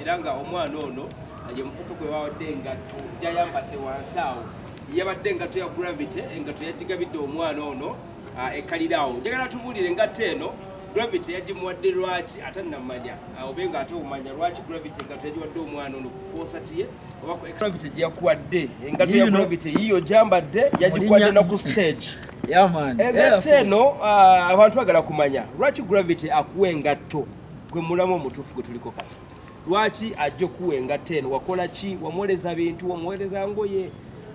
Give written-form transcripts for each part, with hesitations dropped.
era nga omwana ono ye mukutu gwe bawadde engatto gyayambadde wansi awo yabadde engatto ya Gravity engatto yagigabidde omwana ono ekalirawo njagala tubuulire engatto eno Gravity yagimuwadde lwaki atannamanya obe nga ate omanya lwaki Gravity engatto yagiwadde omwana ono ku koosati ye oba Gravity gye yakuwadde engatto ya Gravity yiyo gyambadde yagikuwadde no ku stage. Yeah man. Engatto eno abantu bagala kumanya lwaki Gravity akuwa engatto gwe mulamu omutuufu gwe tuliko kati lwaki ajja okuwa engatto eno wakola ki wamwoleza bintu wamuweereza ngoye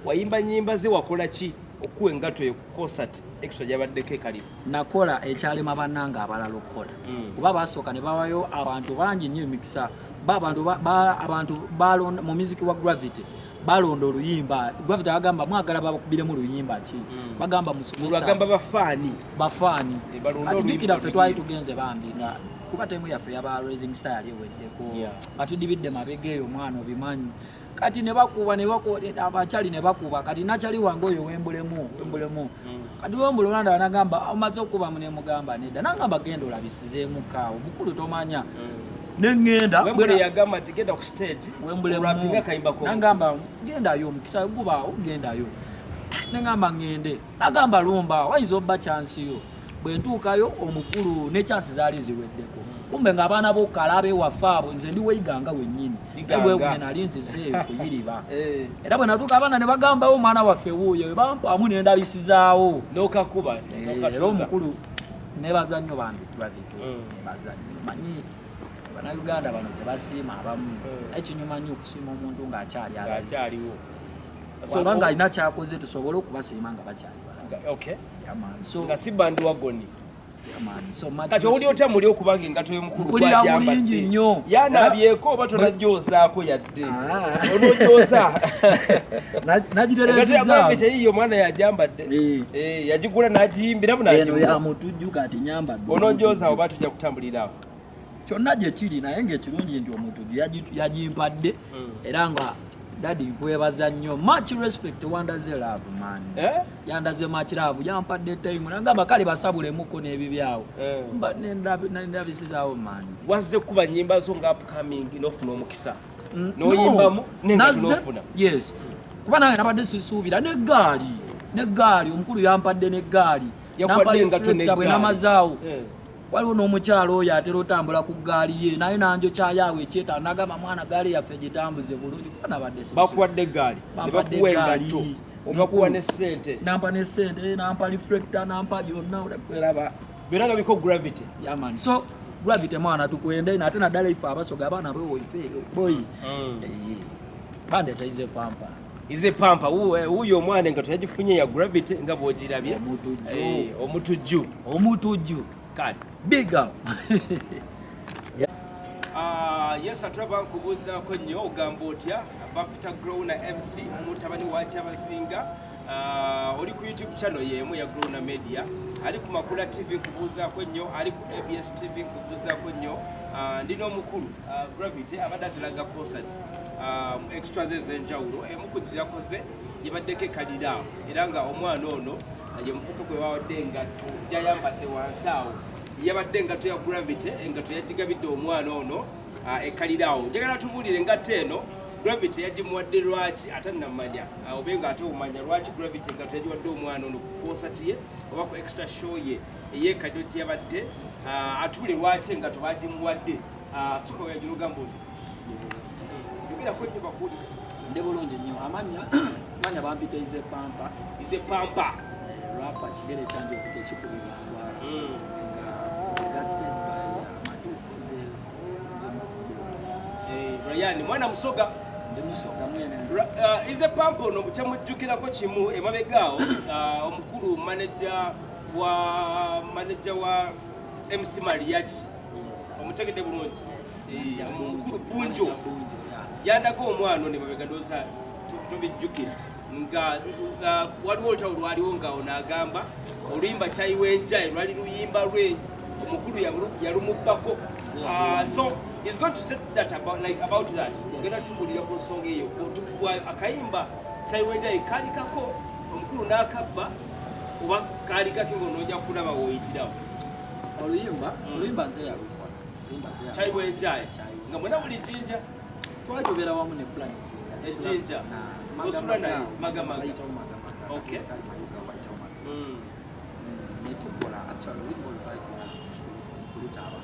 wayimba nyimba ze wakola ki okuwa engatto eyo ku koosati extra gyabaddeko ekalira nakola ekyalema bannanga abalala okukola kuba basooka ne bawayo abantu bangi nnyo emikisa abantu balonda mu muziki wa Gravity balonda oluyimba Gravity agamba mwagala babakubiremu oluyimba ki bagamba musomesa bagamba bafaani ati jukira ffe twali tugenze bambi nga kuba temu yaffe yaba Rising Star yali eweddeko batudibidde mabega eyo omwana obimanyi kati ne bakuba abachali ne bakuba kati nachali wange oyo wembulemu kati wembulolanda anagamba amaze okuba mune mugamba nedda nangamba genda olabisizeemu kaawo mukulu tomanya nengenda wembule yagamba tigenda ku stage wembulemu nangamba gendayo omukisa guba ogendayo nengamba ngende nagamba lumba wayinza obba chance yo bwe ntuukayo omukulu ne chance zaali ziweddeko kumbe nga abaana b'okalabe wafaabo nze ndi weiganga wennyini ebwe nali nzizeeyo kuyiriba era bwe natuuka abaana ne bagambawo omwana waffe wuuyo bampaamu ne ndabisizaawo n'okakuba era omukulu nebaza nnyo bantu Gravity nebaza nnyo manyi bannayuganda bano tebasiima abamu ekinyuma nnyo okusiima omuntu ng'akyaliwo obanga alina kyakoze tusobole okubasiima nga bakyali nga si bandi wagoni kati owuli otya muli okubanga engato y'omukulu gwajyambadde yanabyeko oba tonajoozaako yadde onojooza engato yiyo omwana yagyambadde yagigula n'agiyimbiramu yamutujju kati nyambadde onojooza oba tujja kutambulirawo kyonna gye kiri naye ng'ekirungi nti omutujju yagimpadde era nga Daddy nkwebaza nnyo much respect wandaze love man yandaze much love yampadde time nagamba kale basabulemuko n'ebibyawo mba nendabisizaawo man wazze kuba nnyimba zo nga upcoming n'ofuna omukisa n'oyimbamu n'ofuna yes kuba nange nabadde sisuubira n'eggaali omukulu yampadde n'eggaali bwe namazaawo waliwo n'omukyalo oyo atera otambula ku ggaali ye naye nanjo kyayawo ekyeta nagamba mwana gaali yaffe gitambuze bulungi bakuwadde eggaali nebakuwa engatto nebakuwa n'essente nampa n'essente nampa reflector nampa byonna olaba byonna nga biko Gravity yaman so Gravity mwana tukwende nate naddala ife abasoga abaana boyi bandeeta ize pampa wuyo omwana engatto yagifunye ya Gravity nga bw'ogirabye omutujju kati big up yes atraba nkubuuzaako nnyo ogamba otya Bapita Growna MC mutabani wa Kyabazinga oli ku YouTube channel yemu ya Growna Media ali ku Makula TV nkubuuzaako nnyo ali ku ABS TV nkubuuzaako nnyo ndina omukulu Gravity abadde atelaga concerts extras ez'enjawulo emu ku gye yakoze yebaddeko ekalira era nga omwana ono ye mukutu gwe bawadde engatto gyayambadde wansi awo yabadde engatto ya Gravity engatto yagigabidde omwana ono ekalirawo njagala tubuulire engatto eno Gravity yagimuwadde lwaki atannamanya obe nga ate omanya lwaki Gravity engatto yagiwadde omwana ono ku koosati ye oba ku extra show ye ey'ekadyo gye yabadde atuule lwaki engatto bagimuwadde suka yagirogamba oti yogirako nnyo bakuli ndi bulungi nnyo amanya bampita ize pampa rapa kigere kyanje okuta ekikubibwa gasted by matufu Ryan mwana musoga ndi musoga mwene ize pampa ono kyamujjukirako kimu emabegaawo omukulu manager wa MC Mariachi omutegedde bulungi omukulu Bunjo yandaga omwana ne mabega ndooza tubijjukira nga waliwo olutawo lwaliwo nga onagamba oluyimba kyayiwenjaye lwali luyimba lwe omukulu yalumubbako so he's going to set that about that ogenda tumbulira ku nsonga eyo akayimba kyayiwenjaye kalikako omukulu n'akabba oba kalikake ng'onojja kulaba woyitirawo oluyimba nze yalukola kyayiwenjaye nga mwena buli jinja twatubera wamu ne planet ejinja osula naye magamaga okay netukola actually ulimbo lwakula kulutaba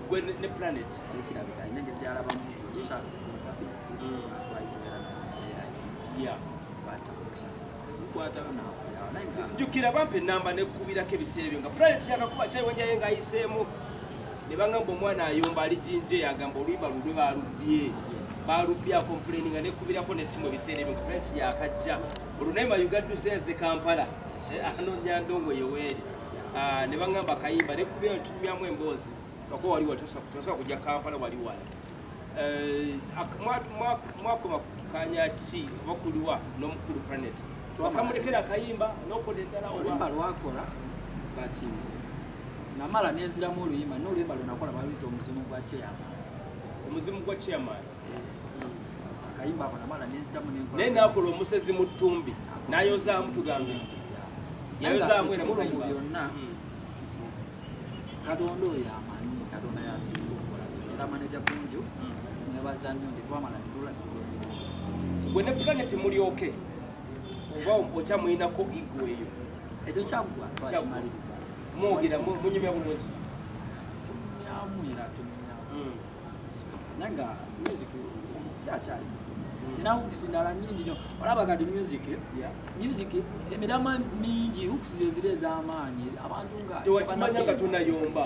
gwe ne planet ekirabika inenge byalaba mu jisha yeah kwata na sijukira bampe namba nekubirako ebiseera ebyo nga planet yakakuba kyaiwenjaye ngaayiseemu ne bagamba omwana ayomba ali jinje yagamba oluyimba lulwe balubye complaining nga nekubirako nesimu ebiseera ebyo nga planet yakajja olunayima yugadduseze Kampala ano Nyandongo yeweeri ne bagamba kayimba nekubira tumyamu emboozi ako waliwo tosobola kujja Kampala wali wala mwakoma kanyaki bakuliwa n'omukulu planet wakamulekera kayimba n'okola eddala oluyimba lwakola bati namala nenziramu oluyimba n'oluyimba lwenakola baluyita omuzimu gwa chairman akayimba ako namala nenziramu naye nakola omusezi mu ttumbi n'ayozaamu tugambe yayozaamu mu byonna Katonda oyo amanyi Katonda yasinga okukola era maneja Bunju nebaza nnyo nti twamala netula gwe ne planet mulyoke oba okyamuyinako igo eyo ekyo kyagwa twakimaliriza mwogera munyumya bulungi tumyamwira nanga music yakyali nina hooks ndala nyingi nnyo olaba kati music emirama mingi hooks zezire ez'amaanyi abantu nga tewakimanya nga tunayomba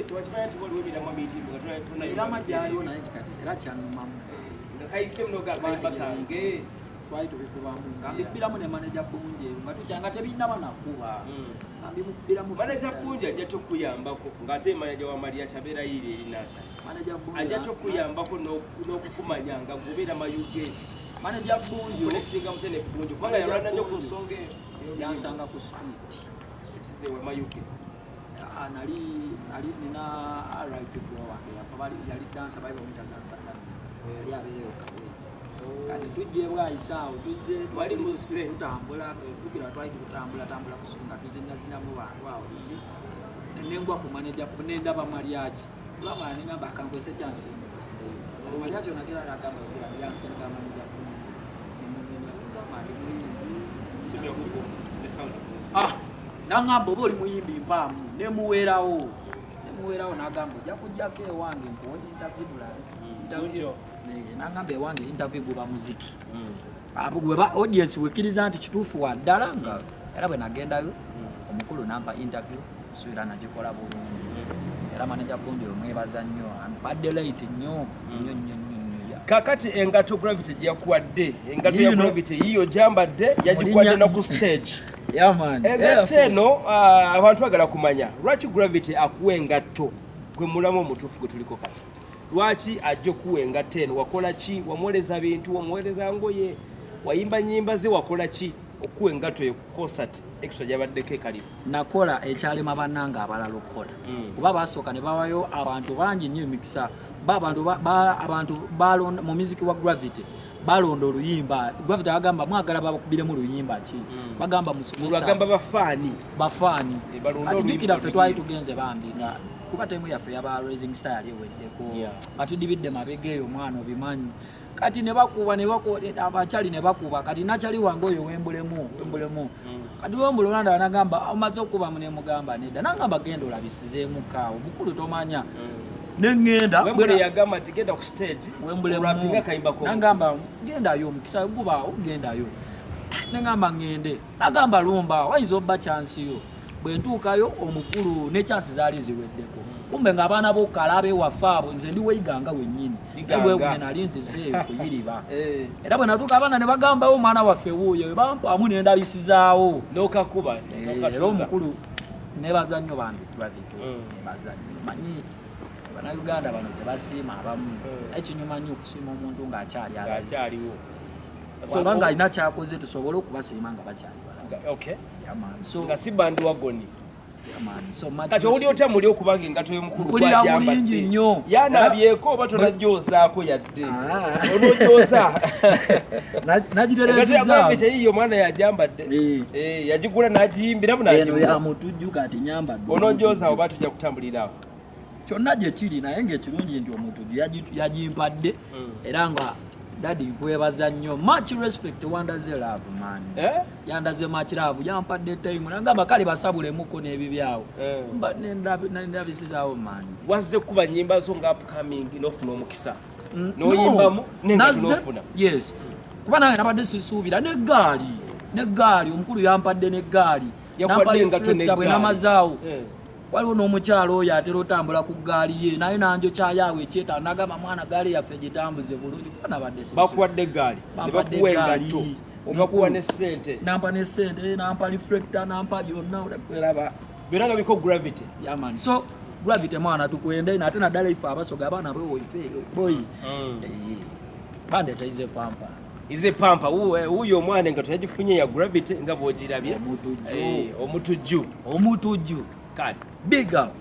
tewakimanya nti waliwo emirama mingi nga tunayomba emirama gyaliwo naye kati era kyanumamu nga kayise munoga akayimba kange twali tubikubamu nga mbibbiramu ne manager Bunju nga tukyanga tebinaba nakuba mbimubbiramu manager Bunju ajja tukuyambako ng'ate manager wa Maria Chabera yiri erinasa ajja tukuyambako n'okukumanya nga gobeera mayuge manager Bunju oletinga mutene Bunju kubanga yalwana nnyo ku nsonga yansanga ku street zewe mayuge nali nina RIP bro wange yafa yali dansa bali bamuyita dansa yali abeereyo kabwe kati tujje bwayisaawo tuzze wali muze tutambula tukira twali tutambula kusunga tuzinazinamu bantu awo nengwa ku manager nendaba Mariachi lama ningamba akangose chance Mariachi onagera akamba ngira yansenga manager nangamba oba oli muyimbi mpaamu nemuweerawo nagamba ojja kujjako ewange nkuwa interview nangamba ewange interview guba muziki abo gweba audience wekiriza nti kituufu wa ddala nga era bwe nagendayo omukulu nampa interview suira nagikola bulungi era manager Bunju omwebaza nnyo badde late nnyo kakati engato Gravity gyakuwadde engato ya Gravity yiyo gyambadde yagikwadde na ku stage engato eno abantu bagala kumanya lwaki Gravity akuwa engato gwe mulamu omutuufu gwe tuliko kati lwaki ajja okuwa engato eno wakola ki wamwoleza bintu wamwoleza ngoye wayimba nyimba ze wakola ki okuwa engato eyo ku concert extra gyabaddeko ekalimu nakola ekyalema bannanga abalala okukola kuba basooka ne bawayo abantu bangi nnyo emikisa abantu balonda mu muziki wa Gravity balonda oluyimba Gravity agamba mwagala babakubiremu oluyimba ki bagamba bagamba bafaani ati jukira ffe twali tugenze bambi nga kuba temu yaffe yaba Rising Star eweddeko atudibidde mabega eyo omwana obimanyi kati ne bakuba abakyali ne bakuba kati nakyali wange oyo wembulemu kati wembulolanda banagamba omaze okuba mu ne mugamba nedda nangamba genda olabisizeemu kaawo omukulu tomanya nengenda Wembule yagamba ati genda ku stage urapinga kayimba ko nangamba gendayo mukisa guba ugendayo nengamba ngende nagamba lumba waizo ba chance yo bwe ntuukayo omukulu ne chance zaali ziweddeko kumbe ng'abaana b'okalabe wafaabo nze ndi weiganga wennyini ebwe bwe nalinze zeeyo kuyiriba era bwe natuuka abaana ne bagambawo omwana waffe wuuyo bampaamu ne ndabisizaawo n'okakuba era omukulu nebaza nnyo bambi Gravity nebaza nnyo manyi Bannayuganda bano tebasiima abamu ekinyuma nnyo okusiima omuntu ng'akyaliwo sobanga alina kyakoze tusobole okubasiima nga bakyali nga si bandi wagoni kati owuli otya muli okubanga engato y'omukulu gwajambadde yanabyeko oba tonajoozaako yadde onojooza engato teyiyo omwana yajambadde yagigula n'agiyimbiramu n'agimutujju kati nyambadde onojooza oba tujja kutambulirawo kyonna gye kiri naye ng'ekirungi nti omuntu yagimpadde era nga dadi nkwebaza nnyo much respect wandaze love man yandaze much love yampadde time nagamba kale basabulemuko n'ebibyawo nendabisizaawo man wazze kuba nnyimba zo nga upcoming n'ofuna omukisa n'oyimbamu n'ofuna yes kuba nange nabadde sisuubira n'eggaali omukulu yampadde n'eggaali bwe namazaawo waliwo n'omukyalo oyo atera otambula ku ggaali ye naye nanjo kyayaawo ekyetaago nagamba mwana gaali yaffe gitambuze bulungi kuba nabadde bakuwadde eggaali nebakuwa engatto omukuwa n'essente nampa n'essente nampa reflector nampa byonna olaba byonna nga biko gravity yaman so gravity mwana tukwende nate naddala ife abasoga abaana boyi bandeeta ize pampa ize pampa uyo omwana nga teyagifunye ya gravity nga bwogirabye omutujju kale big up